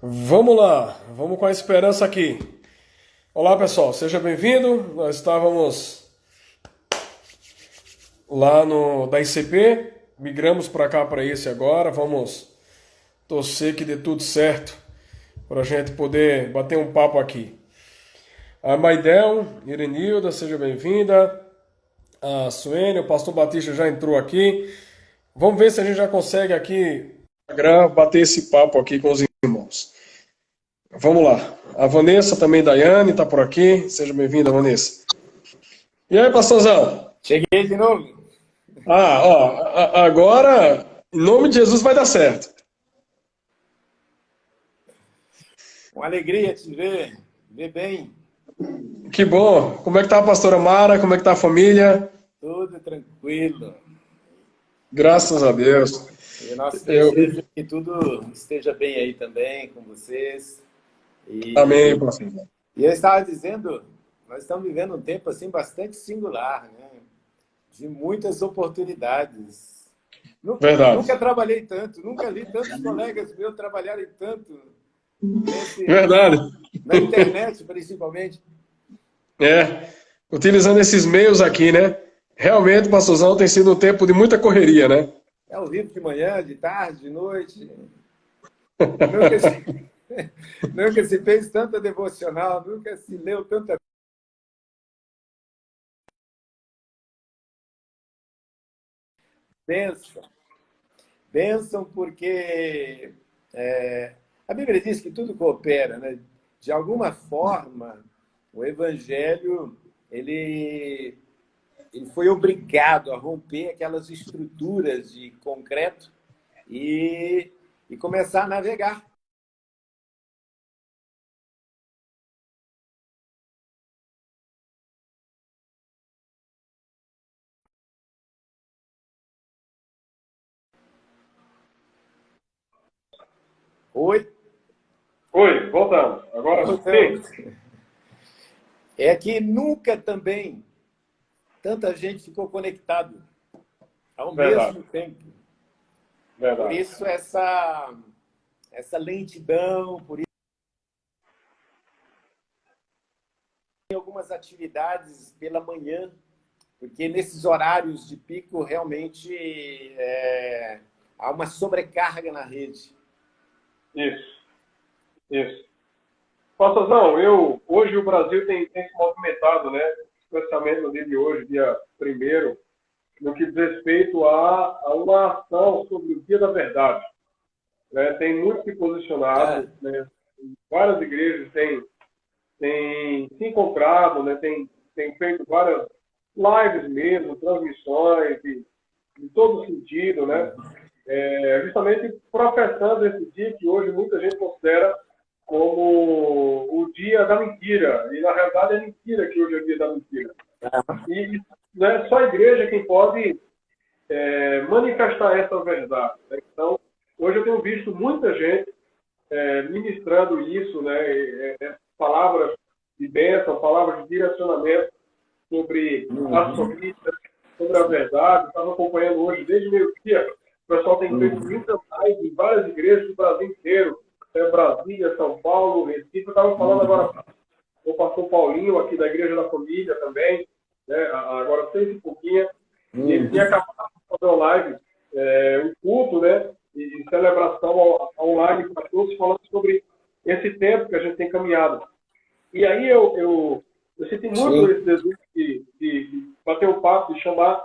Vamos lá, vamos com a esperança aqui. Olá pessoal, seja bem-vindo. Nós estávamos lá no da ICP, migramos para cá para esse agora. Vamos torcer que dê tudo certo para a gente poder bater um papo aqui. A Maidel, Irenilda, seja bem-vinda. A Suene, o pastor Batista já entrou aqui. Vamos ver se a gente já consegue aqui bater esse papo aqui com os irmãos. Vamos lá. A Vanessa também, Daiane, está por aqui. Seja bem-vinda, Vanessa. E aí, pastorzão? Cheguei de novo. Agora, em nome de Jesus, vai dar certo. Uma alegria te ver bem. Que bom. Como é que tá a pastora Mara? Como é que tá a família? Tudo tranquilo. Graças a Deus. E o nosso desejo é que tudo esteja bem aí também com vocês. Amém, pastor. E eu estava dizendo, nós estamos vivendo um tempo assim bastante singular, né? De muitas oportunidades. Verdade. Nunca trabalhei tanto, nunca vi tantos colegas meus trabalharem tanto. Verdade. Na internet, principalmente. Utilizando esses meios aqui, né? Realmente, pastorzão, tem sido um tempo de muita correria, né? É ao vivo de manhã, de tarde, de noite. Nunca se fez tanta devocional, nunca se leu tanta bênção. Bênção porque a Bíblia diz que tudo coopera, né? De alguma forma, o Evangelho ele foi obrigado a romper aquelas estruturas de concreto e começar a navegar. Oi? Oi, voltamos. Agora sim. É que nunca também tanta gente ficou conectado ao mesmo tempo. Verdade. Por isso essa lentidão, por isso tem algumas atividades pela manhã, porque nesses horários de pico realmente há uma sobrecarga na rede. Isso. Pastorzão, hoje o Brasil tem se movimentado, né? Especialmente no dia de hoje, dia 1º, no que diz respeito a uma ação sobre o Dia da Verdade. Né? Tem muito se posicionado, né? Várias igrejas têm se encontrado, né? Tem feito várias lives mesmo, transmissões, de todo sentido, né? Justamente professando esse dia que hoje muita gente considera como o dia da mentira. E, na realidade, é mentira que hoje é o dia da mentira. E não é só a igreja quem pode manifestar essa verdade. Né? Então, hoje eu tenho visto muita gente ministrando isso, né? Palavras de bênção, palavras de direcionamento sobre as famílias, sobre a verdade. Estava acompanhando hoje, desde meio-dia, o pessoal tem feito muitas lives em várias igrejas do Brasil inteiro. Brasília, São Paulo, Recife. Eu estava falando agora com o pastor Paulinho, aqui da Igreja da Família também, né? Agora 6 e pouquinho. E ele tinha acabado de fazer uma live, um culto, né? De celebração online para todos, falando sobre esse tempo que a gente tem caminhado. E aí eu senti muito esse desejo de bater o papo, de chamar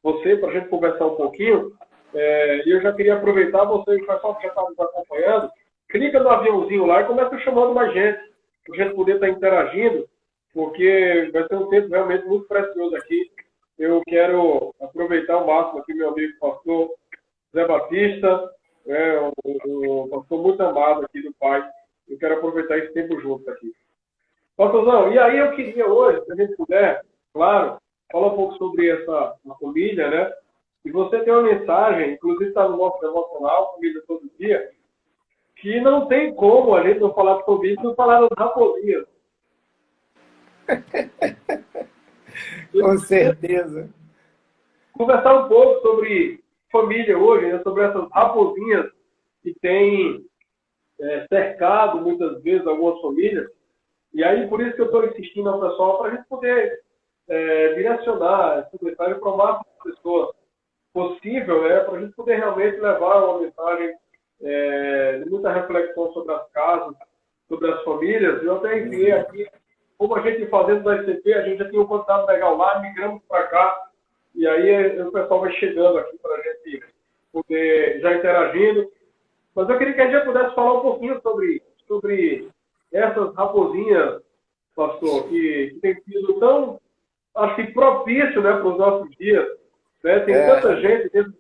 você para a gente conversar um pouquinho. E eu já queria aproveitar, você, o pessoal que já está nos acompanhando, clica no aviãozinho lá e começa chamando mais gente, para a gente poder estar interagindo, porque vai ser um tempo realmente muito precioso aqui. Eu quero aproveitar o máximo aqui, meu amigo pastor Zé Batista, um pastor muito amado aqui do Pai. Eu quero aproveitar esse tempo juntos aqui. Pastorzão, e aí eu queria hoje, se a gente puder, claro, falar um pouco sobre essa família, né? E você tem uma mensagem, inclusive está no nosso devocional, Família Todo Dia, que não tem como a gente não falar de família e não falar das raposinhas. Com certeza. Conversar um pouco sobre família hoje, né? Sobre essas raposinhas que têm cercado, muitas vezes, algumas famílias. E aí, por isso que eu estou insistindo ao pessoal, para a gente poder direcionar essa mensagem para o máximo de pessoas possível, né, para a gente poder realmente levar uma mensagem de muita reflexão sobre as casas, sobre as famílias. Eu até enviei aqui, como a gente fazendo da ICP, a gente já tinha um contato legal lá, migramos para cá, e aí o pessoal vai chegando aqui para a gente poder já interagindo. Mas eu queria que a gente pudesse falar um pouquinho sobre essas raposinhas, pastor, que tem sido tão, acho que, propício, né, para os nossos dias. Né? Tem tanta gente dentro de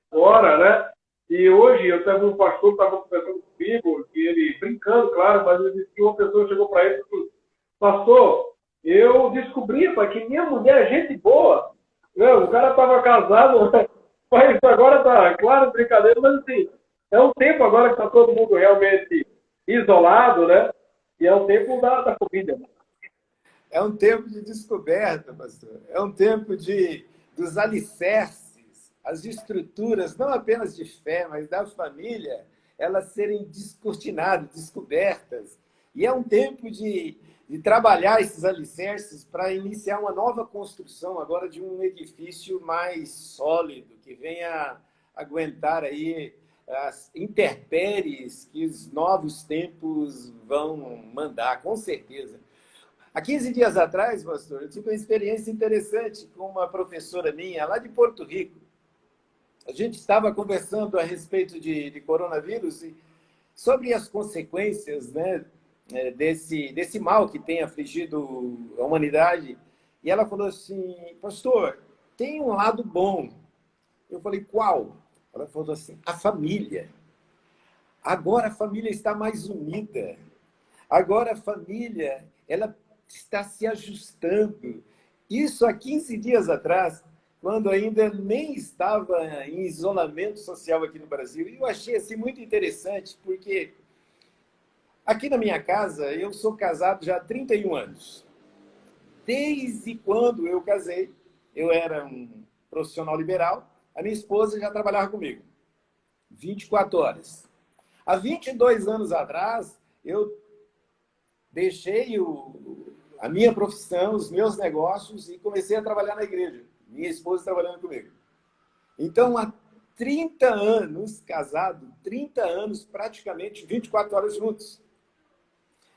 fora, né? E hoje eu teve um pastor que estava conversando comigo, que ele, brincando, claro, mas ele disse que uma pessoa chegou para ele e disse: pastor, eu descobri, pai, que minha mulher é gente boa. Não, o cara estava casado, mas agora tá, claro, brincadeira, mas assim, é um tempo agora que está todo mundo realmente isolado, né? E é um tempo da família. É um tempo de descoberta, pastor. É um tempo dos alicerces, as estruturas, não apenas de fé, mas da família, elas serem descortinadas, descobertas. E é um tempo de trabalhar esses alicerces para iniciar uma nova construção agora de um edifício mais sólido, que venha aguentar aí as intempéries que os novos tempos vão mandar, com certeza. Há 15 dias atrás, pastor, eu tive uma experiência interessante com uma professora minha, lá de Porto Rico. A gente estava conversando a respeito de coronavírus e sobre as consequências, né, desse mal que tem afligido a humanidade. E ela falou assim: pastor, tem um lado bom. Eu falei: qual? Ela falou assim: a família. Agora a família está mais unida. Agora a família, ela está se ajustando. Isso há 15 dias atrás, quando ainda nem estava em isolamento social aqui no Brasil. E eu achei assim muito interessante, porque aqui na minha casa, eu sou casado já há 31 anos. Desde quando eu casei, eu era um profissional liberal, a minha esposa já trabalhava comigo, 24 horas. Há 22 anos atrás, eu deixei a minha profissão, os meus negócios e comecei a trabalhar na igreja. Minha esposa trabalhando comigo. Então, há 30 anos casado, 30 anos praticamente 24 horas juntos.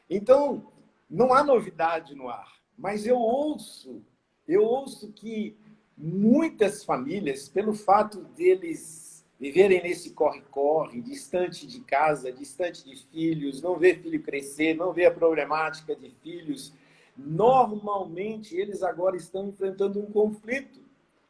Então, não há novidade no ar. Mas eu ouço que muitas famílias, pelo fato deles viverem nesse corre-corre, distante de casa, distante de filhos, não ver filho crescer, não ver a problemática de filhos, normalmente eles agora estão enfrentando um conflito.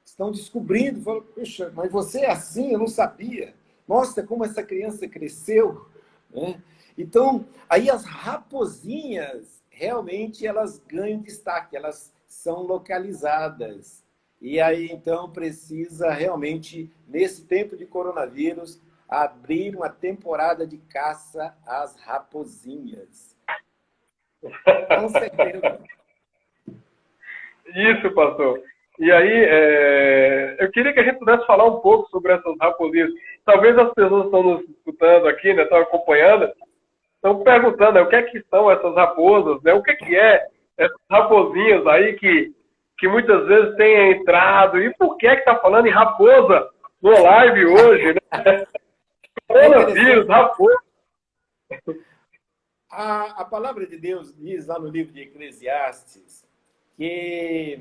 Estão descobrindo, falam: puxa, mas você é assim, eu não sabia. Mostra como essa criança cresceu. Né? Então, aí as raposinhas, realmente, elas ganham destaque, elas são localizadas. E aí, então, precisa realmente, nesse tempo de coronavírus, abrir uma temporada de caça às raposinhas. Com certeza. Isso, pastor. E aí, eu queria que a gente pudesse falar um pouco sobre essas raposinhas. Talvez as pessoas que estão nos escutando aqui, né, estão acompanhando, estão perguntando, né, o que é que são essas raposas, né? O que é essas raposinhas aí que muitas vezes têm entrado, e por que está falando em raposa no live hoje, né? Coronavírus, raposa. A palavra de Deus diz lá no livro de Eclesiastes que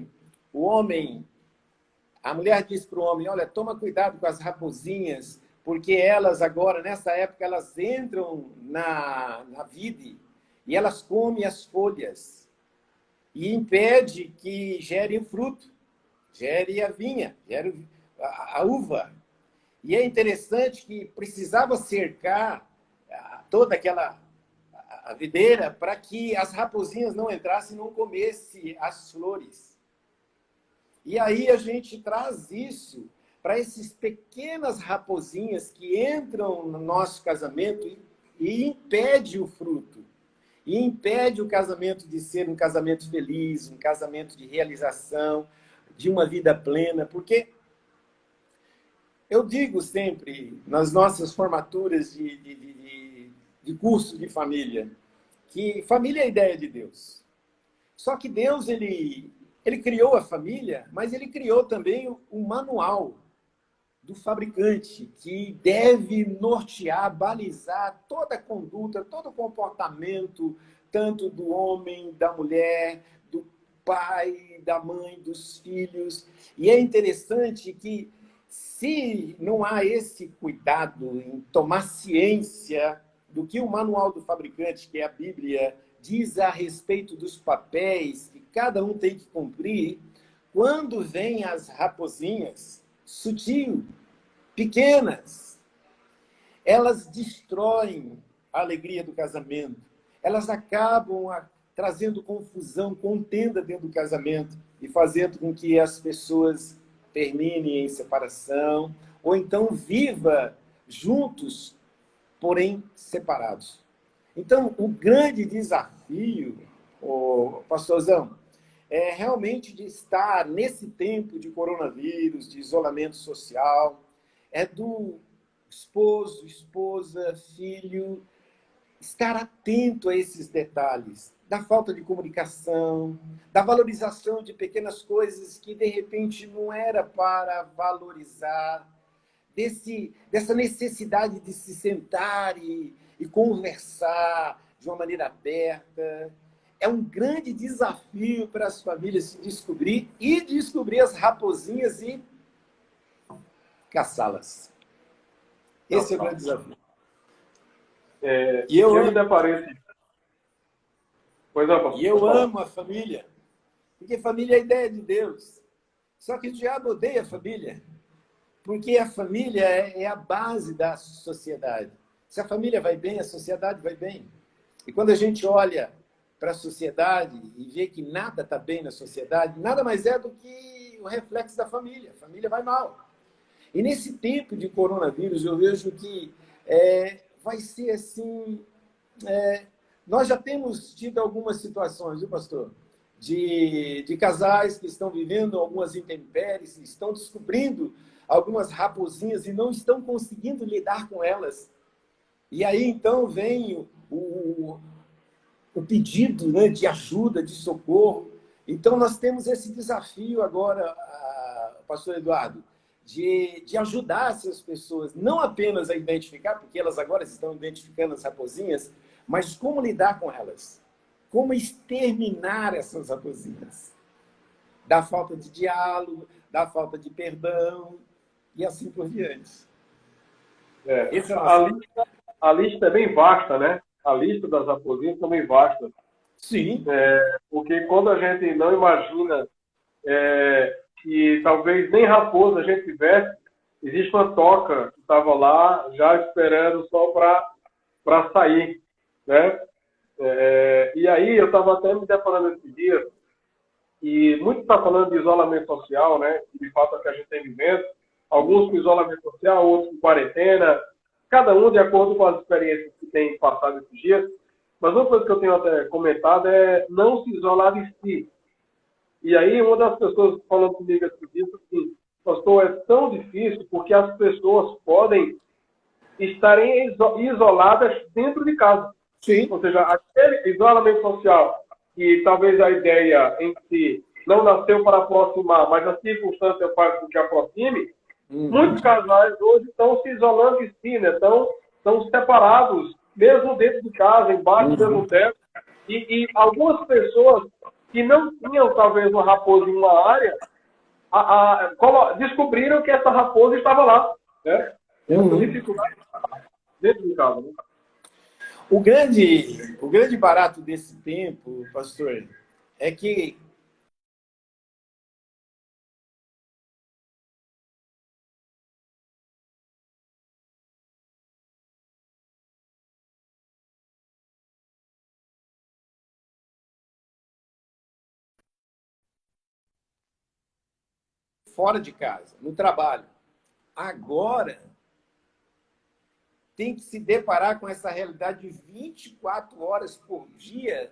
o homem, a mulher diz para o homem: olha, toma cuidado com as raposinhas, porque elas agora, nessa época, elas entram na vide e elas comem as folhas e impede que gerem fruto, gere a vinha, gere a uva. E é interessante que precisava cercar toda aquela a videira para que as raposinhas não entrassem e não comessem as flores. E aí a gente traz isso para essas pequenas raposinhas que entram no nosso casamento e impede o fruto. E impede o casamento de ser um casamento feliz, um casamento de realização, de uma vida plena. Porque eu digo sempre, nas nossas formaturas de de curso de família, que família é a ideia de Deus. Só que Deus, ele criou a família, mas ele criou também um manual do fabricante, que deve nortear, balizar toda a conduta, todo o comportamento, tanto do homem, da mulher, do pai, da mãe, dos filhos. E é interessante que, se não há esse cuidado em tomar ciência do que o manual do fabricante, que é a Bíblia, diz a respeito dos papéis que cada um tem que cumprir, quando vêm as raposinhas, sutil, pequenas, elas destroem a alegria do casamento. Elas acabam trazendo confusão, contenda dentro do casamento e fazendo com que as pessoas terminem em separação ou então viva juntos, porém separados. Então, o grande desafio, pastorzão, é realmente de estar nesse tempo de coronavírus, de isolamento social, é do esposo, esposa, filho, estar atento a esses detalhes, da falta de comunicação, da valorização de pequenas coisas que, de repente, não era para valorizar, dessa necessidade de se sentar e conversar de uma maneira aberta. É um grande desafio para as famílias se descobrir e descobrir as raposinhas e caçá-las. Esse é o grande desafio. E eu me deparei... Pois não, e eu amo a família, porque família é a ideia de Deus. Só que o diabo odeia a família, porque a família é a base da sociedade. Se a família vai bem, a sociedade vai bem. E quando a gente olha para a sociedade e vê que nada está bem na sociedade, nada mais é do que o reflexo da família. A família vai mal. E nesse tempo de coronavírus, eu vejo que vai ser assim... nós já temos tido algumas situações, viu, pastor? De casais que estão vivendo algumas intempéries, estão descobrindo algumas raposinhas e não estão conseguindo lidar com elas. E aí, então, vem o pedido, né, de ajuda, de socorro. Então, nós temos esse desafio agora, pastor Eduardo, de ajudar essas pessoas, não apenas a identificar, porque elas agora estão identificando as raposinhas, mas como lidar com elas. Como exterminar essas raposinhas. Da falta de diálogo, da falta de perdão, e assim por diante. A lista é bem vasta, né? A lista das raposinhas é também vasta. Sim. Porque quando a gente não imagina que talvez nem raposa a gente tivesse, existe uma toca que estava lá já esperando só para sair, né? E aí eu estava até me deparando esses dias, e muito está falando de isolamento social, né? De fato é que a gente tem vivendo, alguns com isolamento social, outros com quarentena, cada um de acordo com as experiências que tem passado esses dias. Mas uma coisa que eu tenho até comentado é não se isolar de si. E aí uma das pessoas falando comigo esses dias assim, pastor, é tão difícil porque as pessoas podem estarem isoladas dentro de casa. Sim. Ou seja, aquele isolamento social, que talvez a ideia em si não nasceu para aproximar, mas a circunstância faz com que aproxime, muitos casais hoje estão se isolando de si, né? Estão separados, mesmo dentro de casa, embaixo do mesmo teto. E algumas pessoas que não tinham, talvez, uma raposa em uma área, descobriram que essa raposa estava lá, né? Essa dificuldade dentro de casa, né? O grande barato desse tempo, pastor, é que fora de casa, no trabalho. Agora, tem que se deparar com essa realidade de 24 horas por dia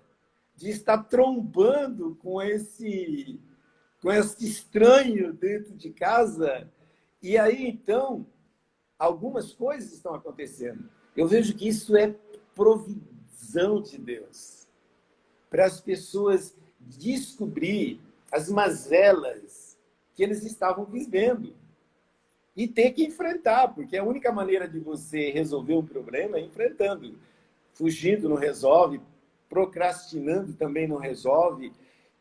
de estar trombando com esse estranho dentro de casa. E aí, então, algumas coisas estão acontecendo. Eu vejo que isso é provisão de Deus para as pessoas descobrir as mazelas que eles estavam vivendo e ter que enfrentar, porque a única maneira de você resolver um problema é enfrentando. Fugindo não resolve, procrastinando também não resolve,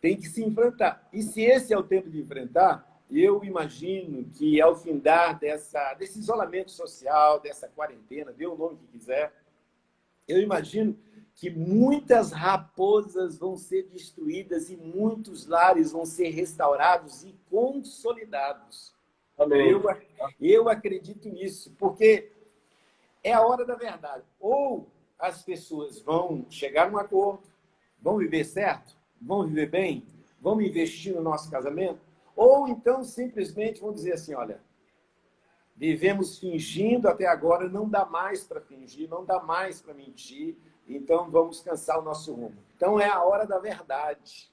tem que se enfrentar. E se esse é o tempo de enfrentar, eu imagino que ao findar desse isolamento social, dessa quarentena, dê o nome que quiser, eu imagino que muitas raposas vão ser destruídas e muitos lares vão ser restaurados e consolidados. Amém. Eu acredito nisso, porque é a hora da verdade. Ou as pessoas vão chegar num acordo, vão viver certo, vão viver bem, vão investir no nosso casamento, ou então simplesmente vão dizer assim, olha, vivemos fingindo até agora, não dá mais para fingir, não dá mais para mentir, então vamos cansar o nosso rumo. Então é a hora da verdade.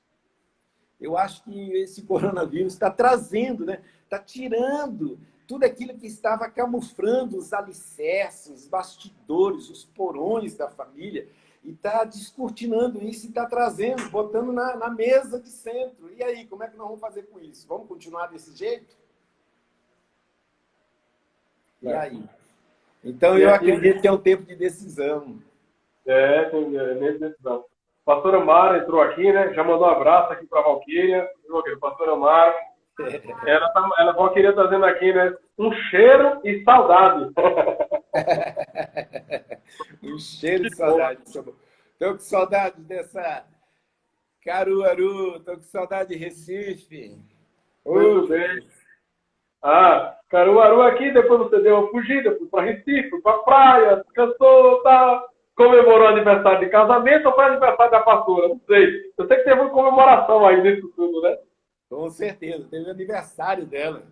Eu acho que esse coronavírus está trazendo, né? Está tirando tudo aquilo que estava camuflando os alicerces, os bastidores, os porões da família, e está descortinando isso e está trazendo, botando na mesa de centro. E aí, como é que nós vamos fazer com isso? Vamos continuar desse jeito? E aí? Então, eu acredito que é um tempo de decisão. Tem decisão. Pastora Mara entrou aqui, né? Já mandou um abraço aqui para a Valquíria. Pastora Mara. Ela Valquíria está dizendo aqui, né? Um cheiro e saudade. Um cheiro de saudade. Estou com saudade dessa Caruaru, estou com saudade de Recife. Muito bem. Caruaru aqui, depois você deu uma fugida, fui para Recife, fui para praia, descansou, tá? Comemorou aniversário de casamento ou foi aniversário da pastora? Não sei. Eu sei que teve uma comemoração aí nisso tudo, né? Com certeza, teve o aniversário dela.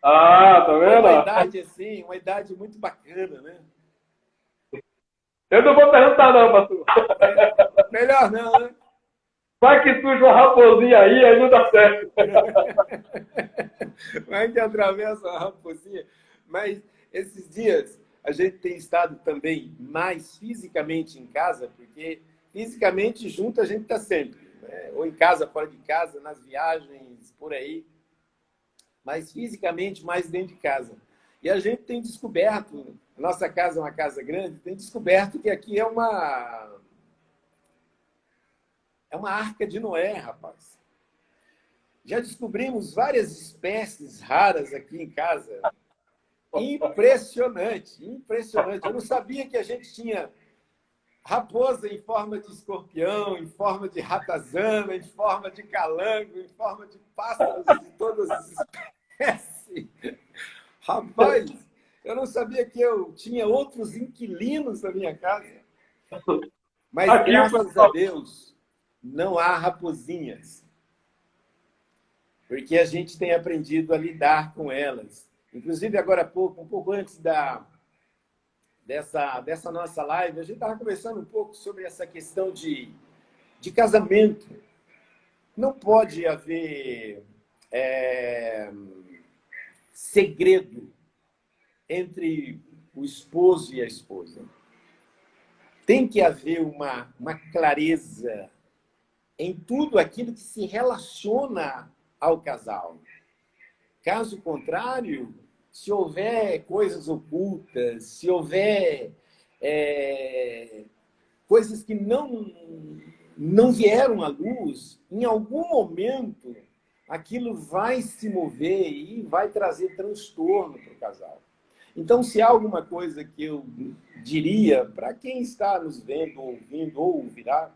Tá vendo? Uma idade assim, uma idade muito bacana, né? Eu não vou perguntar não, pastor. Melhor não, né? Vai que surge uma raposinha aí não dá certo. Vai que atravessa uma raposinha. Mas esses dias a gente tem estado também mais fisicamente em casa, porque fisicamente junto a gente está sempre, né? Ou em casa, fora de casa, nas viagens, por aí. Mas fisicamente mais dentro de casa. E a gente tem descoberto, a nossa casa é uma casa grande, tem descoberto que aqui é uma arca de Noé, rapaz. Já descobrimos várias espécies raras aqui em casa. Impressionante, impressionante. Eu não sabia que a gente tinha raposa em forma de escorpião, em forma de ratazana, em forma de calango, em forma de pássaros de todas as espécies. Rapaz, eu não sabia que eu tinha outros inquilinos na minha casa. Mas, aqui, graças a Deus, não há raposinhas. Porque a gente tem aprendido a lidar com elas. Inclusive, agora há pouco, um pouco antes dessa nossa live, a gente estava conversando um pouco sobre essa questão de casamento. Não pode haver segredo entre o esposo e a esposa. Tem que haver uma clareza em tudo aquilo que se relaciona ao casal. Caso contrário, se houver coisas ocultas, se houver coisas que não vieram à luz, em algum momento aquilo vai se mover e vai trazer transtorno para o casal. Então, se há alguma coisa que eu diria para quem está nos vendo, ouvindo ou ouvirá,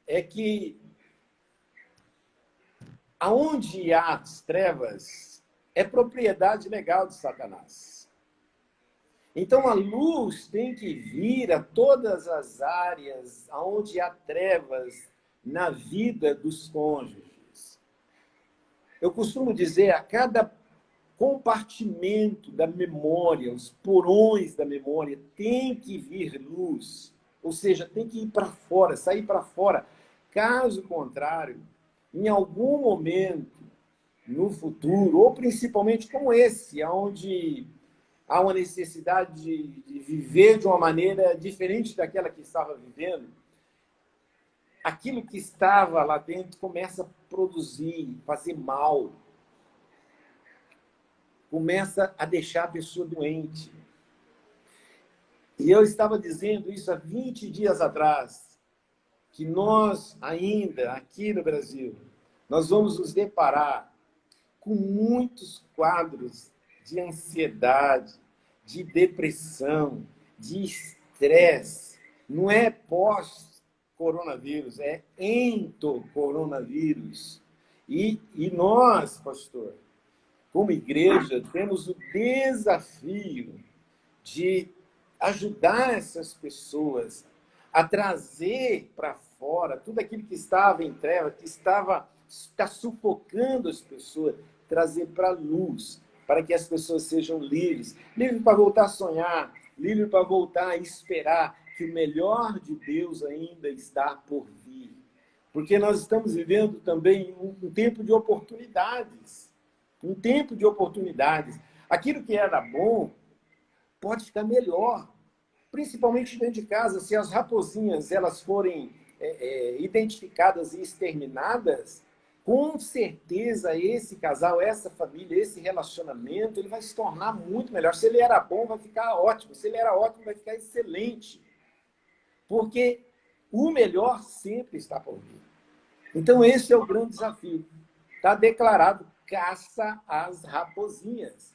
é que aonde há as trevas é propriedade legal de Satanás. Então, a luz tem que vir a todas as áreas onde há trevas na vida dos cônjuges. Eu costumo dizer, a cada compartimento da memória, os porões da memória, tem que vir luz. Ou seja, tem que ir para fora, sair para fora. Caso contrário, em algum momento no futuro, ou principalmente como esse, onde há uma necessidade de viver de uma maneira diferente daquela que estava vivendo, aquilo que estava lá dentro começa a produzir, fazer mal, começa a deixar a pessoa doente. E eu estava dizendo isso há 20 dias atrás, que nós ainda, aqui no Brasil, nós vamos nos deparar com muitos quadros de ansiedade, de depressão, de estresse. Não é pós-coronavírus, é ento-coronavírus. E nós, pastor, como igreja, temos o desafio de ajudar essas pessoas a trazer para fora tudo aquilo que estava em trevas, que está sufocando as pessoas, trazer para a luz, para que as pessoas sejam livres. Livres para voltar a sonhar, livres para voltar a esperar que o melhor de Deus ainda está por vir. Porque nós estamos vivendo também um tempo de oportunidades. Um tempo de oportunidades. Aquilo que era bom pode ficar melhor. Principalmente dentro de casa, se as raposinhas elas forem identificadas e exterminadas, com certeza esse casal, essa família, esse relacionamento, ele vai se tornar muito melhor. Se ele era bom, vai ficar ótimo. Se ele era ótimo, vai ficar excelente. Porque o melhor sempre está por vir. Então, esse é o grande desafio. Está declarado, caça às raposinhas.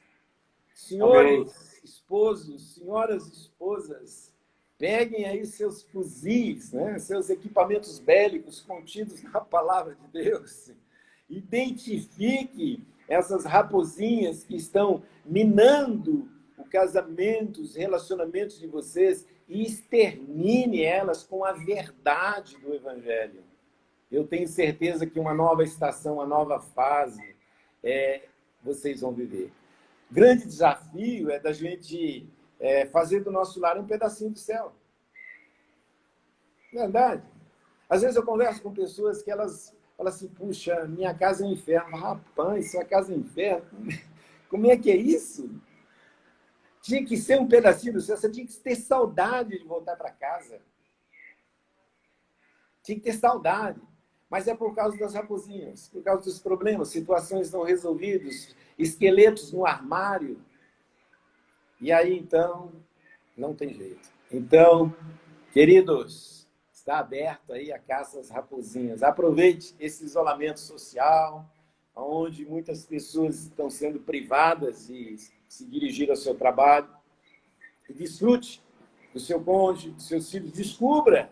Senhores esposos, senhoras esposas, peguem aí seus fuzis, né? Seus equipamentos bélicos contidos na palavra de Deus. Identifique essas raposinhas que estão minando o casamento, os relacionamentos de vocês e extermine elas com a verdade do Evangelho. Eu tenho certeza que uma nova estação, uma nova fase, vocês vão viver. Grande desafio é da gente fazer do nosso lar um pedacinho do céu. Verdade. Às vezes eu converso com pessoas que elas falam assim, puxa, minha casa é um inferno. Rapaz, sua casa é um inferno? Como é que é isso? Tinha que ser um pedacinho do céu, você tinha que ter saudade de voltar para casa. Tinha que ter saudade. Mas é por causa das raposinhas, por causa dos problemas, situações não resolvidas, esqueletos no armário. E aí, então, não tem jeito. Então, queridos, está aberto aí a caça às raposinhas. Aproveite esse isolamento social, onde muitas pessoas estão sendo privadas de se dirigir ao seu trabalho. E desfrute do seu cônjuge, dos seus filhos. Descubra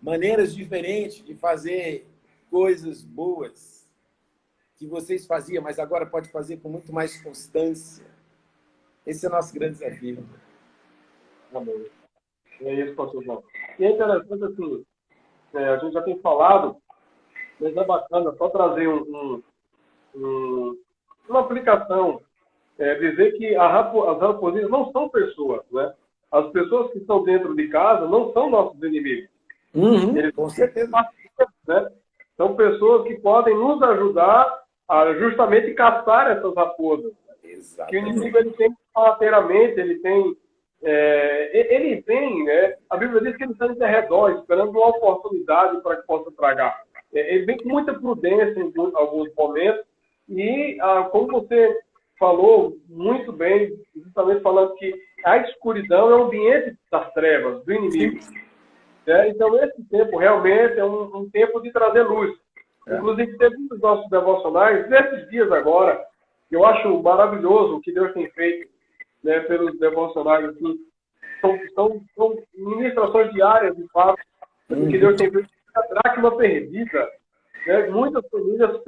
maneiras diferentes de fazer coisas boas que vocês faziam, mas agora pode fazer com muito mais constância. Esse é o nosso grande desafio. Amém. É isso, pastor João. E é interessante, assim, a gente já tem falado, mas é bacana só trazer uma aplicação, dizer que as raposinhas não são pessoas, né? As pessoas que estão dentro de casa não são nossos inimigos. Eles Com certeza. Né? São pessoas que podem nos ajudar a justamente caçar essas raposas. Exatamente. Que o inimigo ele tem lateralmente, ele vem, né? A Bíblia diz que ele está em derredor, esperando uma oportunidade para que possa tragar. Ele vem com muita prudência em alguns momentos e, como você falou muito bem, justamente falando que a escuridão é o ambiente das trevas, do inimigo. Então, esse tempo realmente é um tempo de trazer luz. Inclusive, teve um dos nossos devocionais, nesses dias agora, eu acho maravilhoso o que Deus tem feito, né, pelos devocionais. Assim, são ministrações diárias, de fato, do que Deus tem feito. A dracma perdida. Né? Muitas famílias se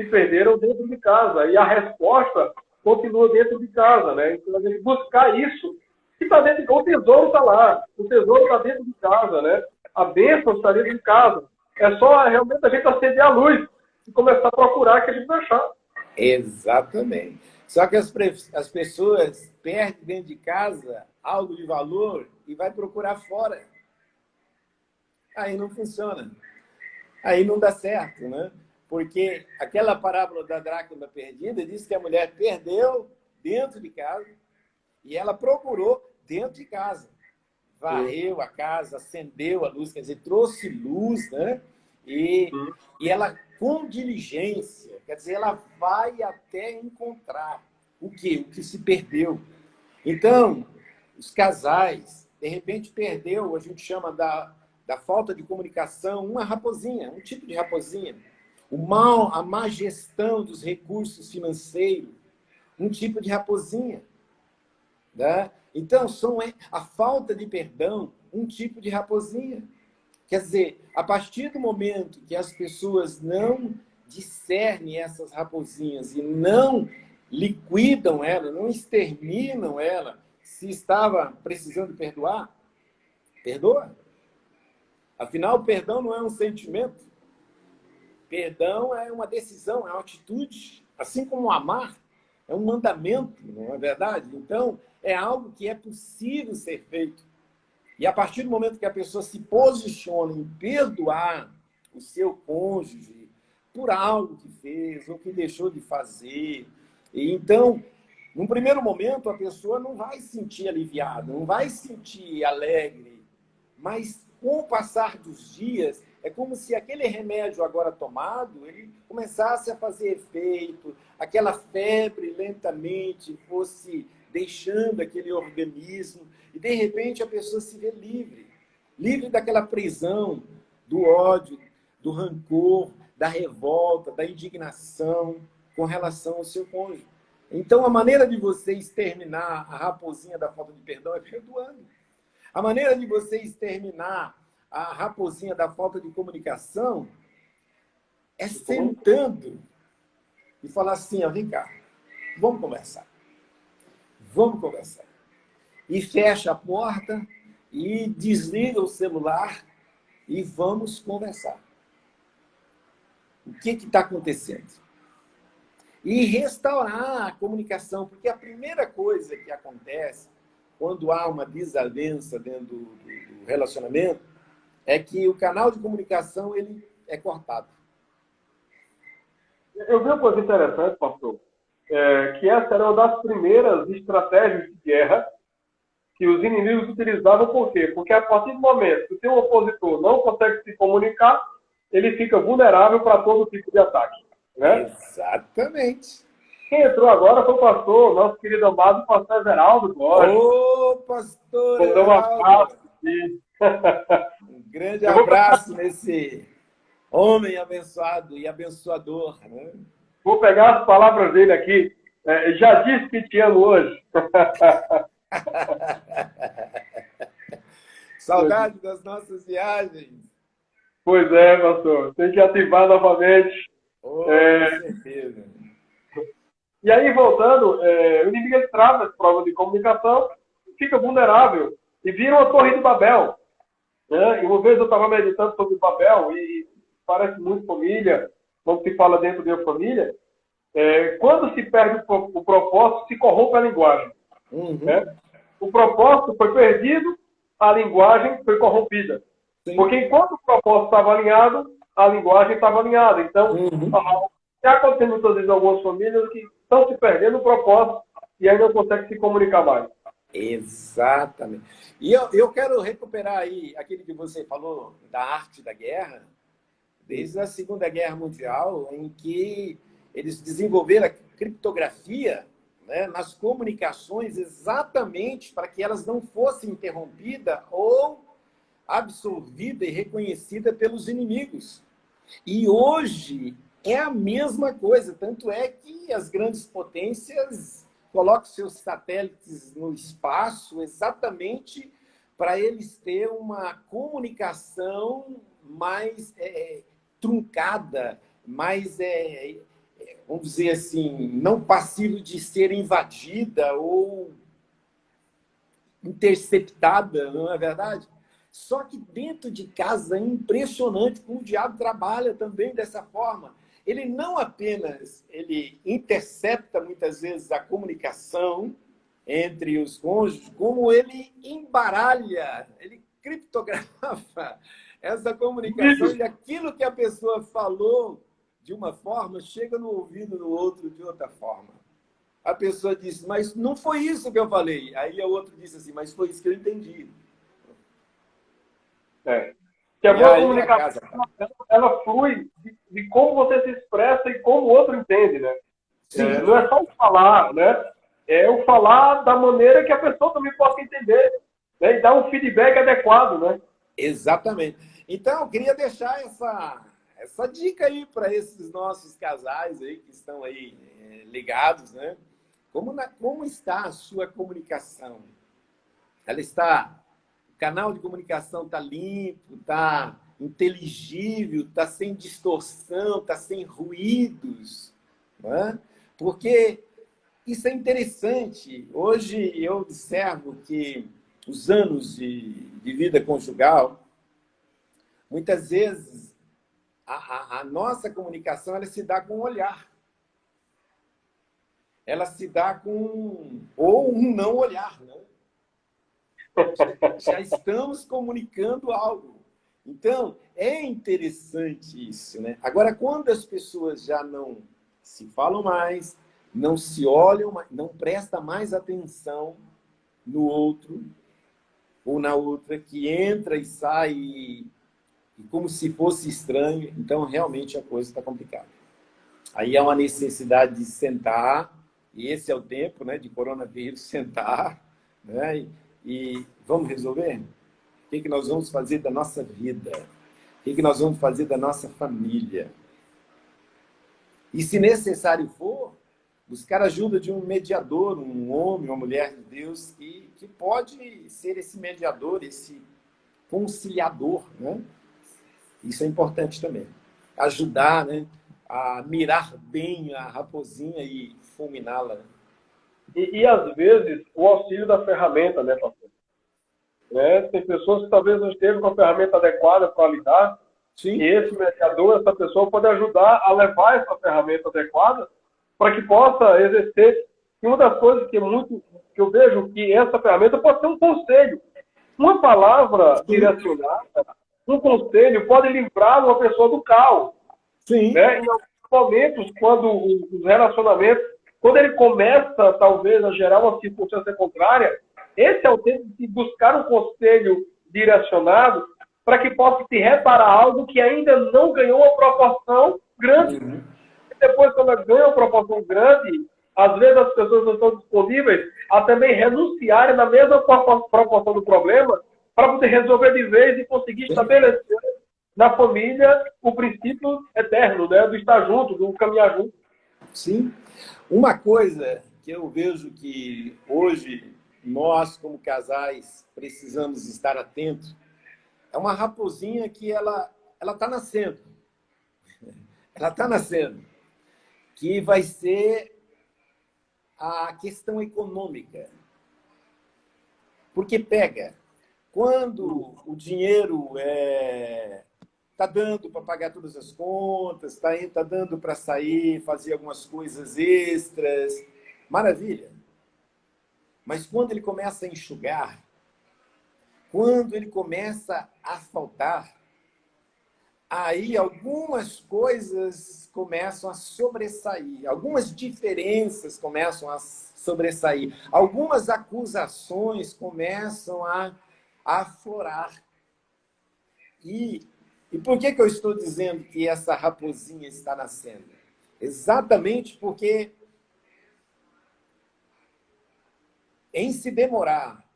perderam dentro de casa. E a resposta continua dentro de casa. Né? Então, a gente buscar isso. Que tá dentro, o tesouro está lá, o tesouro está dentro de casa, né? A bênção está dentro de casa. É só realmente a gente acender a luz e começar a procurar que a gente vai achar. Exatamente. Só que as pessoas perdem dentro de casa algo de valor e vai procurar fora. Aí não funciona. Aí não dá certo, né? Porque aquela parábola da dracma perdida diz que a mulher perdeu, dentro de casa e ela procurou dentro de casa. Varreu a casa, acendeu a luz, quer dizer, trouxe luz, né? E ela, com diligência, quer dizer, ela vai até encontrar o quê? O que se perdeu. Então, os casais, de repente, perdeu, a gente chama da falta de comunicação, uma raposinha, um tipo de raposinha. A má gestão dos recursos financeiros, um tipo de raposinha. Né? Então, a falta de perdão, um tipo de raposinha. Quer dizer, a partir do momento que as pessoas não discernem essas raposinhas e não liquidam ela, não exterminam ela, se estava precisando perdoar, perdoa. Afinal, perdão não é um sentimento. Perdão é uma decisão, é uma atitude. Assim como amar é um mandamento, não é verdade? Então, é algo que é possível ser feito. E a partir do momento que a pessoa se posiciona em perdoar o seu cônjuge por algo que fez ou que deixou de fazer, e então, num primeiro momento, a pessoa não vai se sentir aliviada, não vai se sentir alegre, mas com o passar dos dias, é como se aquele remédio agora tomado, ele começasse a fazer efeito, aquela febre lentamente fosse deixando aquele organismo, e de repente a pessoa se vê livre, livre daquela prisão, do ódio, do rancor, da revolta, da indignação com relação ao seu cônjuge. Então, a maneira de você exterminar a raposinha da falta de perdão é perdoando. A maneira de você exterminar a raposinha da falta de comunicação é sentando e falar assim, ó, vem cá, vamos conversar. Vamos conversar. E fecha a porta e desliga o celular e vamos conversar. O que está acontecendo? E restaurar a comunicação, porque a primeira coisa que acontece quando há uma desavença dentro do relacionamento é que o canal de comunicação ele é cortado. Eu vi uma coisa interessante, pastor, que essa era uma das primeiras estratégias de guerra que os inimigos utilizavam. Por quê? Porque a partir do momento que o seu opositor não consegue se comunicar, ele fica vulnerável para todo tipo de ataque. Né? Exatamente. Quem entrou agora foi o pastor, nosso querido amado pastor Everaldo Borges. Ô, pastor Everaldo! Um grande abraço nesse homem abençoado e abençoador. Né? Vou pegar as palavras dele aqui. Já disse que te amo hoje. Saudade das nossas viagens. Pois é, pastor. Tem que ativar novamente. Com certeza. E aí, voltando, o inimigo trava as provas de comunicação, fica vulnerável e vira uma torre de Babel. Né? E uma vez eu estava meditando sobre Babel e parece muito família, quando se fala dentro de uma família, quando se perde o propósito, se corrompe a linguagem. Uhum. Né? O propósito foi perdido, a linguagem foi corrompida. Sim. Porque enquanto o propósito estava alinhado, a linguagem estava alinhada. Então, está acontecendo muitas vezes algumas famílias que estão se perdendo o propósito e aí não conseguem se comunicar mais. Exatamente. E eu quero recuperar aí aquilo que você falou da arte da guerra, desde a Segunda Guerra Mundial, em que eles desenvolveram a criptografia, né, nas comunicações exatamente para que elas não fossem interrompidas ou absorvidas e reconhecidas pelos inimigos. E hoje é a mesma coisa, tanto é que as grandes potências colocam seus satélites no espaço exatamente para eles terem uma comunicação mais truncada, mais, vamos dizer assim, não passível de ser invadida ou interceptada, não é verdade? Só que dentro de casa é impressionante como o diabo trabalha também dessa forma. Ele não apenas intercepta muitas vezes a comunicação entre os cônjuges, como ele embaralha, ele criptografa essa comunicação e aquilo que a pessoa falou de uma forma chega no ouvido do outro de outra forma. a pessoa disse, mas não foi isso que eu falei. Aí o outro disse assim, mas foi isso que eu entendi. Que a E boa aí a comunicação, casa... ela flui de como você se expressa e como o outro entende, né? Sim, Não é só o falar, né? É o falar da maneira que a pessoa também possa entender, né? E dar um feedback adequado, né? exatamente. Então, eu queria deixar essa dica aí para esses nossos casais aí que estão aí ligados, né? Como está a sua comunicação? Ela está... O canal de comunicação está limpo, está inteligível, está sem distorção, está sem ruídos, né? Porque isso é interessante. Hoje eu observo que os anos de vida conjugal, muitas vezes, a nossa comunicação ela se dá com o olhar. Ela se dá com... ou um não olhar, né? Já estamos comunicando algo. Então, é interessante isso, né? Agora, quando as pessoas já não se falam mais, não se olham, não prestam mais atenção no outro ou na outra, que entra e sai como se fosse estranho, então realmente a coisa está complicada. Aí há uma necessidade de sentar, e esse é o tempo, né, de coronavírus, sentar, né, e vamos resolver? O que nós vamos fazer da nossa vida? O que nós vamos fazer da nossa família? E, se necessário for, buscar a ajuda de um mediador, um homem, uma mulher de Deus, que pode ser esse mediador, esse conciliador, né? Isso é importante também. Ajudar, né, a mirar bem a raposinha e fulminá-la. Né? E, às vezes, o auxílio da ferramenta, né, pastor? Né? Tem pessoas que talvez não estejam com a ferramenta adequada para lidar, Sim. e esse mediador, essa pessoa pode ajudar a levar essa ferramenta adequada para que possa exercer. E uma das coisas que eu vejo que essa ferramenta pode ser um conselho. Uma palavra Sim. direcionada, um conselho pode livrar uma pessoa do caos. Sim. Né? Em alguns momentos, quando os relacionamentos, quando ele começa, talvez, a gerar uma circunstância contrária, esse é o tempo de buscar um conselho direcionado para que possa se reparar algo que ainda não ganhou uma proporção grande. Uhum. E depois, quando ela ganha uma proporção grande, às vezes as pessoas não estão disponíveis a também renunciarem na mesma proporção do problema para poder resolver de vez e conseguir estabelecer na família o princípio eterno, né? Do estar junto, do caminhar junto. Sim. Uma coisa que eu vejo que hoje nós, como casais, precisamos estar atentos é uma raposinha que ela está nascendo. Ela está nascendo. Que vai ser a questão econômica. Porque pega. Quando o dinheiro está dando para pagar todas as contas, está dando para sair, fazer algumas coisas extras, maravilha. Mas quando ele começa a enxugar, quando ele começa a faltar, aí algumas coisas começam a sobressair, algumas diferenças começam a sobressair, algumas acusações começam a aflorar. E por que eu estou dizendo que essa raposinha está nascendo? Exatamente porque em se demorar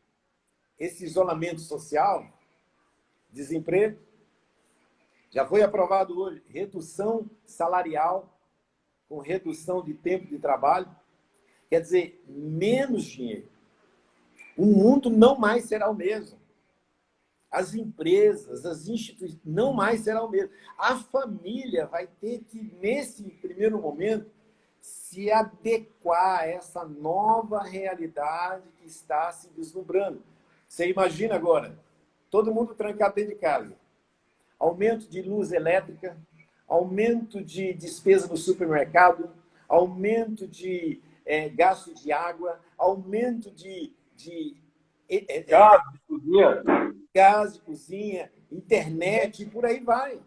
esse isolamento social, desemprego, já foi aprovado hoje, redução salarial com redução de tempo de trabalho, quer dizer, menos dinheiro. O mundo não mais será o mesmo. As empresas, as instituições, não mais será o mesmo. A família vai ter que, nesse primeiro momento, se adequar a essa nova realidade que está se vislumbrando. Você imagina agora, todo mundo trancado dentro de casa. Aumento de luz elétrica, aumento de despesa no supermercado, aumento de gasto de água, aumento de gás de cozinha, internet, e por aí vai.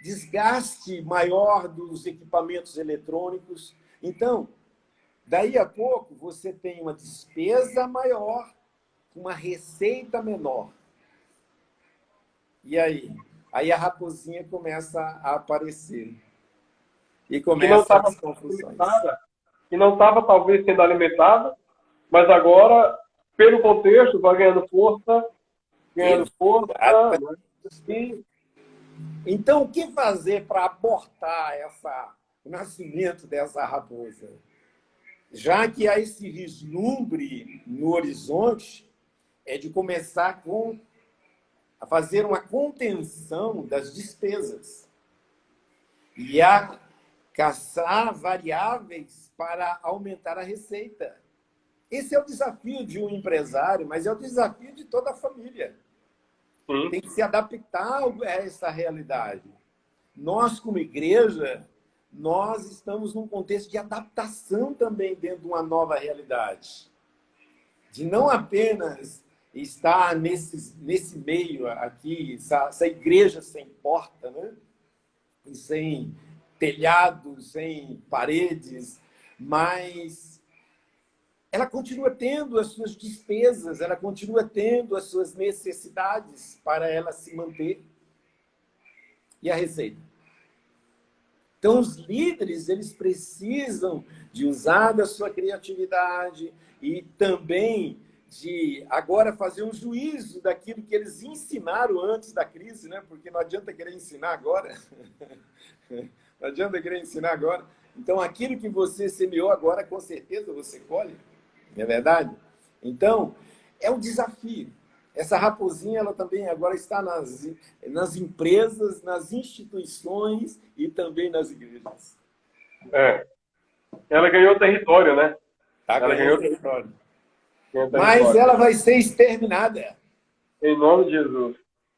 Desgaste maior dos equipamentos eletrônicos. Então, Daí a pouco, você tem uma despesa maior, uma receita menor. E aí? Aí a raposinha começa a aparecer. E Que não começam estava as confusões. alimentada, que não estava talvez sendo alimentada, mas agora, pelo contexto, vai ganhando força, Exatamente. né? E, Então, o que fazer para abortar o nascimento dessa raposa? Já que há esse vislumbre no horizonte, é de começar a fazer uma contenção das despesas e a caçar variáveis para aumentar a receita. Esse é o desafio de um empresário, mas é o desafio de toda a família. sim, Tem que se adaptar a essa realidade. Nós, como igreja, nós estamos num contexto de adaptação também dentro de uma nova realidade. De não apenas estar nesse meio aqui, essa igreja sem porta, né? E sem telhado, sem paredes, mas ela continua tendo as suas despesas, ela continua tendo as suas necessidades para ela se manter. E a receita? Então, os líderes, eles precisam de usar da sua criatividade e também de agora fazer um juízo daquilo que eles ensinaram antes da crise, né? Porque não adianta querer ensinar agora. Não adianta querer ensinar agora. Então, aquilo que você semeou agora, com certeza você colhe. Não é verdade? Então, é um desafio. Essa raposinha, ela também agora está nas empresas, nas instituições e também nas igrejas. é, ela ganhou território, né? Está Ela ganhando ganhou, território. ganhou Mas território. ela vai ser exterminada. Em nome de Jesus.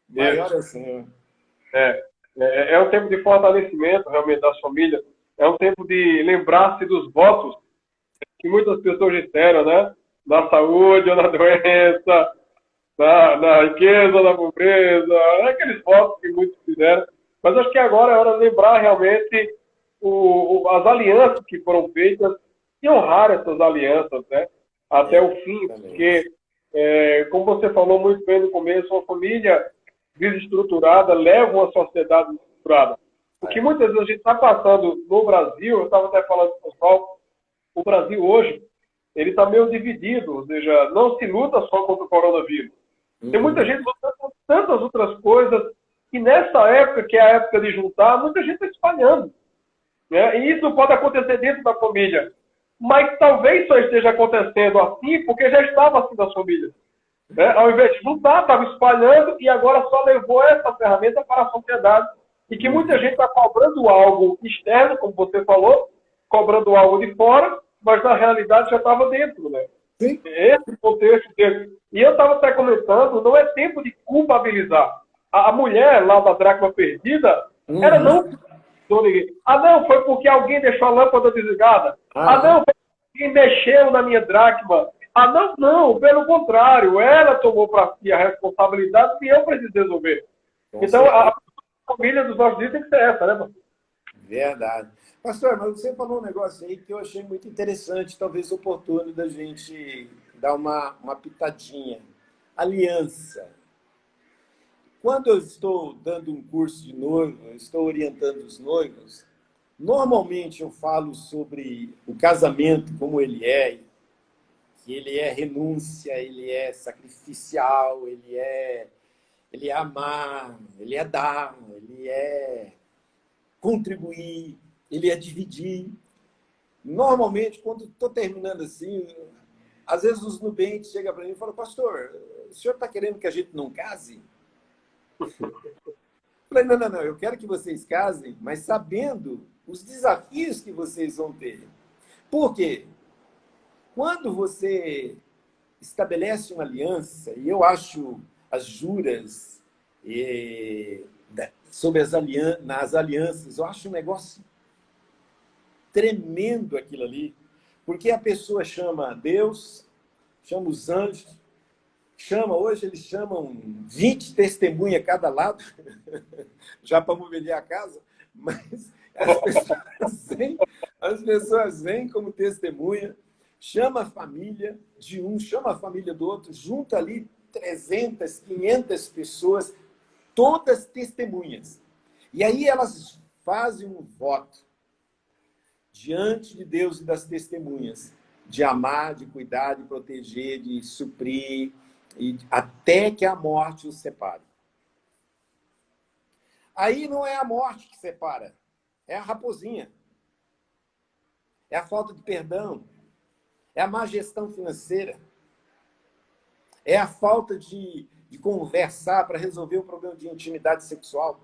Maior Isso. é o Senhor. É um tempo de fortalecimento, realmente, das famílias. É um tempo de lembrar-se dos votos que muitas pessoas disseram, né? Na saúde ou na doença, na riqueza ou na pobreza. É aqueles votos que muitos fizeram. Mas acho que agora é hora de lembrar realmente as alianças que foram feitas e honrar essas alianças, né? Até o fim, Exatamente. porque, como você falou muito bem no começo, uma família desestruturada leva uma sociedade desestruturada. O que É. muitas vezes a gente está passando no Brasil, eu estava até falando com o pessoal, o Brasil hoje, ele está meio dividido, ou seja, não se luta só contra o coronavírus. Tem muita Uhum. gente lutando com tantas outras coisas, que nessa época, que é a época de juntar, muita gente está espalhando. Né? E isso pode acontecer dentro da família. Mas talvez só esteja acontecendo assim porque já estava assim nas famílias. Né? Ao invés de juntar, estava espalhando e agora só levou essa ferramenta para a sociedade. E que muita Uhum. gente está cobrando algo externo, como você falou, cobrando algo de fora, mas na realidade já estava dentro. Né? Sim. Esse contexto dele. E eu estava até comentando, não é tempo de culpabilizar. A mulher lá da dracma perdida, ela Uhum. não culpou ninguém. Ah, não, foi porque alguém deixou a lâmpada desligada. Ah, Aham. não, foi porque alguém mexeu na minha dracma. Ah, não, não, pelo contrário, ela tomou para si a responsabilidade e eu preciso resolver. Com Então, certeza. a família dos nossos dias tem que ser essa, né, mano? Verdade. Pastor, mas você falou um negócio aí que eu achei muito interessante, talvez oportuno da gente dar uma pitadinha. Aliança. Quando eu estou dando um curso de noivo, eu estou orientando os noivos, normalmente eu falo sobre o casamento, como ele é, que ele é renúncia, ele é sacrificial, ele é amar, ele é dar, ele é contribuir, ele é dividir. Normalmente, quando estou terminando assim, às vezes os nubentes chegam para mim e falam, pastor, o senhor está querendo que a gente não case? Eu falei, não, não, não, eu quero que vocês casem, mas sabendo os desafios que vocês vão ter. Por quê? Quando você estabelece uma aliança, e eu acho as juras sobre nas alianças, eu acho um negócio tremendo aquilo ali, porque a pessoa chama Deus, chama os anjos, hoje eles chamam 20 testemunhas a cada lado, já para mobiliar a casa, mas As pessoas vêm como testemunha, chama a família de um, chama a família do outro, junta ali 300, 500 pessoas, todas testemunhas. E aí elas fazem um voto diante de Deus e das testemunhas, de amar, de cuidar, de proteger, de suprir, até que a morte os separe. Aí não é a morte que separa, é a raposinha. É a falta de perdão, é a má gestão financeira, é a falta de conversar para resolver o problema de intimidade sexual.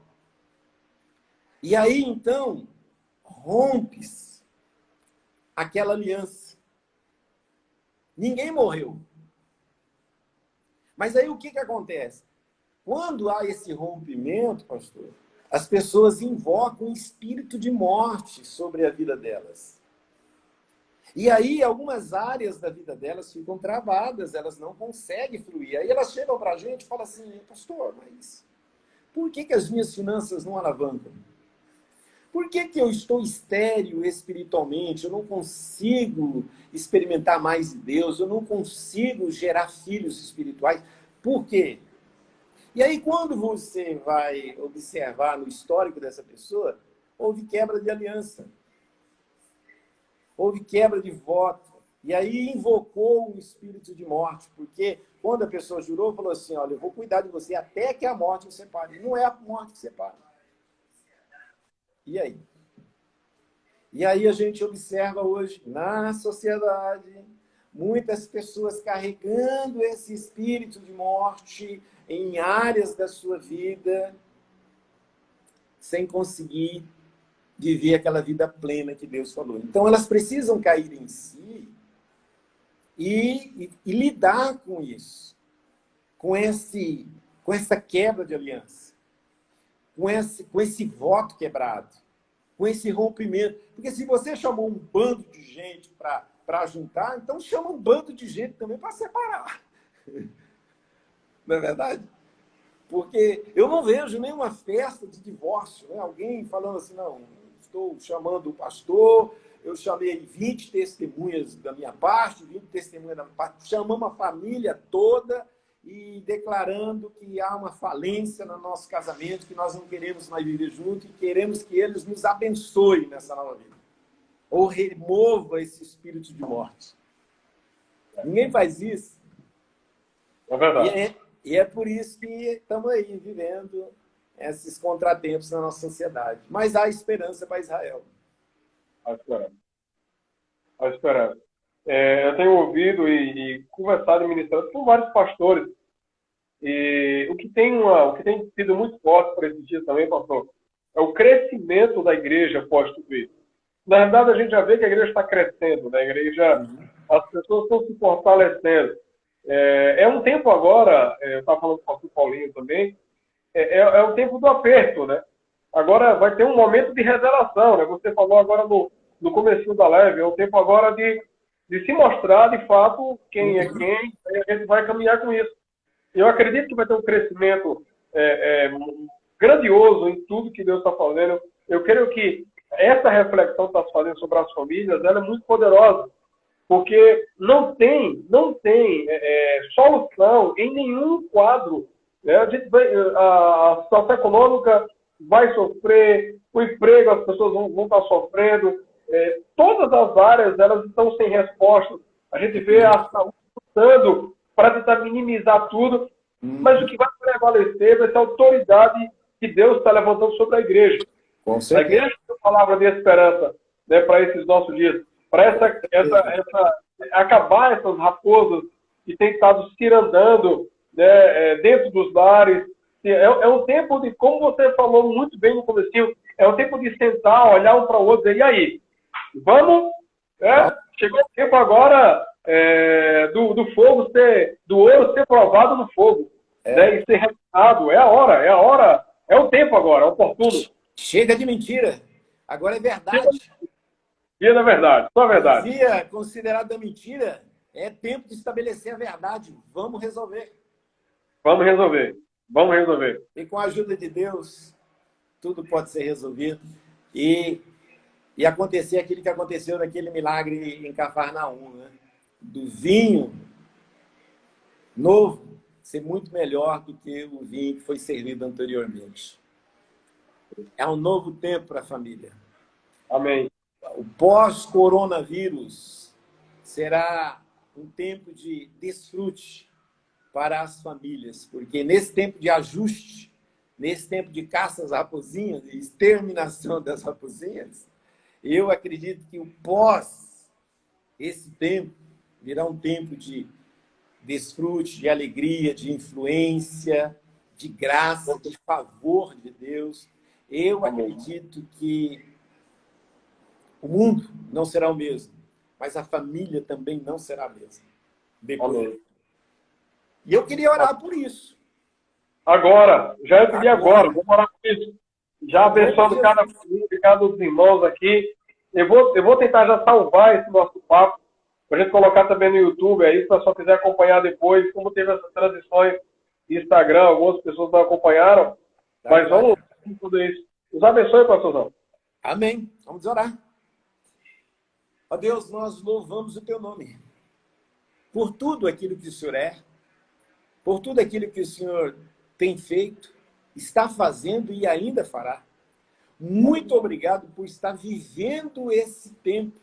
E aí, então, rompe-se aquela aliança. Ninguém morreu. Mas aí o que acontece? Quando há esse rompimento, pastor, as pessoas invocam um espírito de morte sobre a vida delas. E aí algumas áreas da vida delas ficam travadas, elas não conseguem fluir. Aí elas chegam para a gente e falam assim, pastor, mas por que as minhas finanças não alavancam? Por que eu estou estéril espiritualmente? Eu não consigo experimentar mais de Deus, eu não consigo gerar filhos espirituais. Por quê? E aí, quando você vai observar no histórico dessa pessoa, houve quebra de aliança. Houve quebra de voto. E aí invocou um espírito de morte. Porque quando a pessoa jurou, falou assim, olha, eu vou cuidar de você até que a morte o separe. Não é a morte que separa. E aí? E aí a gente observa hoje, na sociedade, muitas pessoas carregando esse espírito de morte em áreas da sua vida, sem conseguir viver aquela vida plena que Deus falou. Então, elas precisam cair em si e lidar com isso, com essa quebra de aliança, com esse voto quebrado, com esse rompimento. Porque se você chamou um bando de gente para juntar, então chama um bando de gente também para separar. Não é verdade? Porque eu não vejo nenhuma festa de divórcio, né? Alguém falando assim, não, estou chamando o pastor, eu chamei 20 testemunhas da minha parte, 20 testemunhas da minha parte, chamamos a família toda e declarando que há uma falência no nosso casamento, que nós não queremos mais viver juntos e queremos que eles nos abençoem nessa nova vida. Ou remova esse espírito de morte. Ninguém faz isso. É verdade. E é por isso que estamos aí vivendo esses contratempos na nossa sociedade. Mas há esperança para Israel. Há esperança. Há esperança. Eu tenho ouvido e conversado e ministrado com vários pastores. E o que tem sido muito forte por esses dias também, pastor, é o crescimento da igreja após tudo isso. Na verdade, a gente já vê que a igreja está crescendo, né? As pessoas estão se fortalecendo. É um tempo agora, eu estava falando com o pastor Paulinho também, é o tempo do aperto, né? Agora vai ter um momento de revelação, né? Você falou agora no comecinho da live, é o tempo agora de se mostrar de fato quem é quem, e a gente vai caminhar com isso. Eu acredito que vai ter um crescimento grandioso em tudo que Deus está fazendo. Eu creio que essa reflexão que está se fazendo sobre as famílias, ela é muito poderosa, porque não tem solução em nenhum quadro. Né? A situação econômica vai sofrer, o emprego, as pessoas vão estar sofrendo, todas as áreas elas estão sem resposta. A gente vê a saúde lutando para tentar minimizar tudo, mas o que vai prevalecer vai ser a autoridade que Deus está levantando sobre a igreja. A igreja tem uma palavra de esperança, né, para esses nossos dias, para acabar essas raposas que têm estado cirandando, né, dentro dos lares. É um tempo de, como você falou muito bem no comecinho, é um tempo de sentar, olhar um para o outro e dizer, e aí? Vamos? Chegou o tempo agora do ouro ser provado no fogo, né, e ser refinado. É a hora, é o tempo agora, é oportuno. Chega de mentira. Agora é verdade. Dia da verdade, só a verdade. Dia considerada mentira, é tempo de estabelecer a verdade. Vamos resolver. Vamos resolver. E com a ajuda de Deus, tudo pode ser resolvido. e acontecer aquilo que aconteceu naquele milagre em Cafarnaum, né? Do vinho novo ser muito melhor do que o vinho que foi servido anteriormente. É um novo tempo para a família. Amém. O pós-coronavírus será um tempo de desfrute para as famílias, porque nesse tempo de ajuste, nesse tempo de caça às raposinhas e exterminação das raposinhas, eu acredito que o pós, esse tempo, virá um tempo de desfrute, de alegria, de influência, de graça, de favor de Deus. Eu acredito que o mundo não será o mesmo, mas a família também não será a mesma. Depois. E eu queria orar por isso. Agora, já eu pedi agora, vou orar por isso. Já abençoando cada família, cada um dos irmãos aqui. Eu vou tentar já salvar esse nosso papo, para a gente colocar também no YouTube aí, se o pessoal quiser acompanhar depois, como teve essas transições de Instagram, algumas pessoas não acompanharam, mas vamos tudo isso. Os abençoe, pastorzão. Amém. Vamos orar. Ó Deus, nós louvamos o teu nome por tudo aquilo que o Senhor é, por tudo aquilo que o Senhor tem feito, está fazendo e ainda fará. Muito obrigado por estar vivendo esse tempo.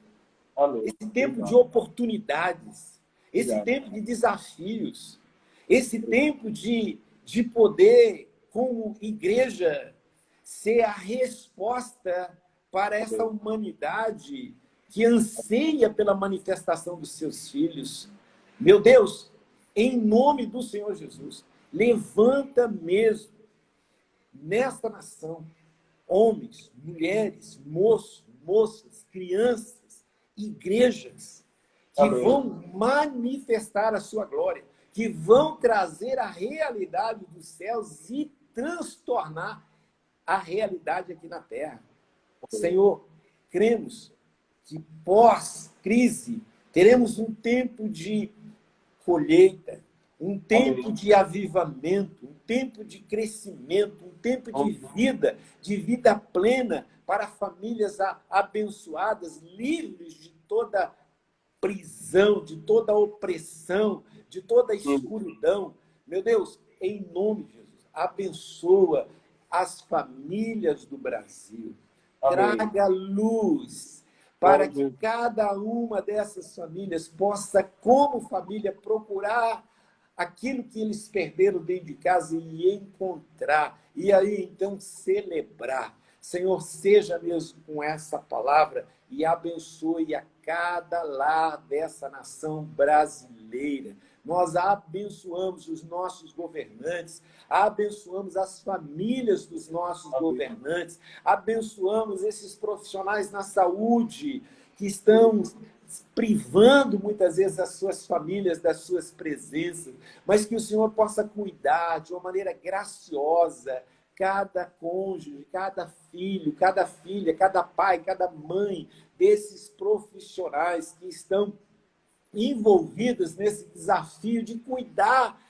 Amém. Esse tempo de oportunidades, esse tempo de desafios, esse tempo de poder, como igreja, ser a resposta para essa humanidade que anseia pela manifestação dos seus filhos. Meu Deus, em nome do Senhor Jesus, levanta mesmo nesta nação homens, mulheres, moços, moças, crianças, igrejas que vão manifestar a sua glória, que vão trazer a realidade dos céus e transtornar a realidade aqui na terra. Senhor, cremos que pós-crise teremos um tempo de colheita, um tempo de avivamento, um tempo de crescimento, um tempo de vida plena para famílias abençoadas, livres de toda prisão, de toda opressão, de toda escuridão. Meu Deus, em nome de Jesus, abençoa as famílias do Brasil. Traga luz para que cada uma dessas famílias possa, como família, procurar aquilo que eles perderam dentro de casa e encontrar. E aí, então, celebrar. Senhor, seja mesmo com essa palavra e abençoe a cada lar dessa nação brasileira. Nós abençoamos os nossos governantes, abençoamos as famílias dos nossos governantes, abençoamos esses profissionais na saúde que estão privando muitas vezes as suas famílias das suas presenças, mas que o Senhor possa cuidar de uma maneira graciosa cada cônjuge, cada filho, cada filha, cada pai, cada mãe desses profissionais que estão envolvidos nesse desafio de cuidar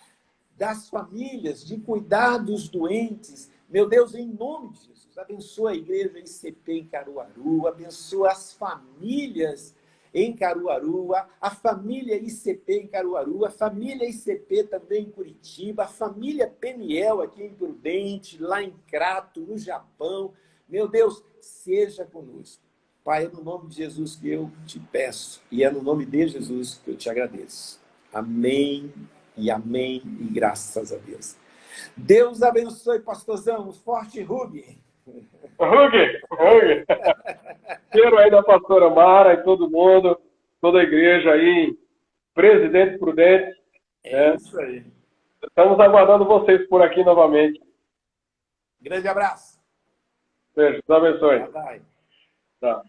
das famílias, de cuidar dos doentes. Meu Deus, em nome de Jesus, abençoa a igreja ICP em Caruaru, abençoa as famílias em Caruaru, a família ICP em Caruaru, a família ICP também em Curitiba, a família Peniel aqui em Prudente, lá em Crato, no Japão. Meu Deus, seja conosco. Pai, é no nome de Jesus que eu te peço, e é no nome de Jesus que eu te agradeço. Amém, e graças a Deus. Deus abençoe, pastorzão, um forte Rugue. Rugue. Quero aí da pastora Mara e todo mundo, toda a igreja aí, Presidente Prudente. É isso aí. Estamos aguardando vocês por aqui novamente. Grande abraço. Beijo, Deus abençoe. Bye, bye. Tá.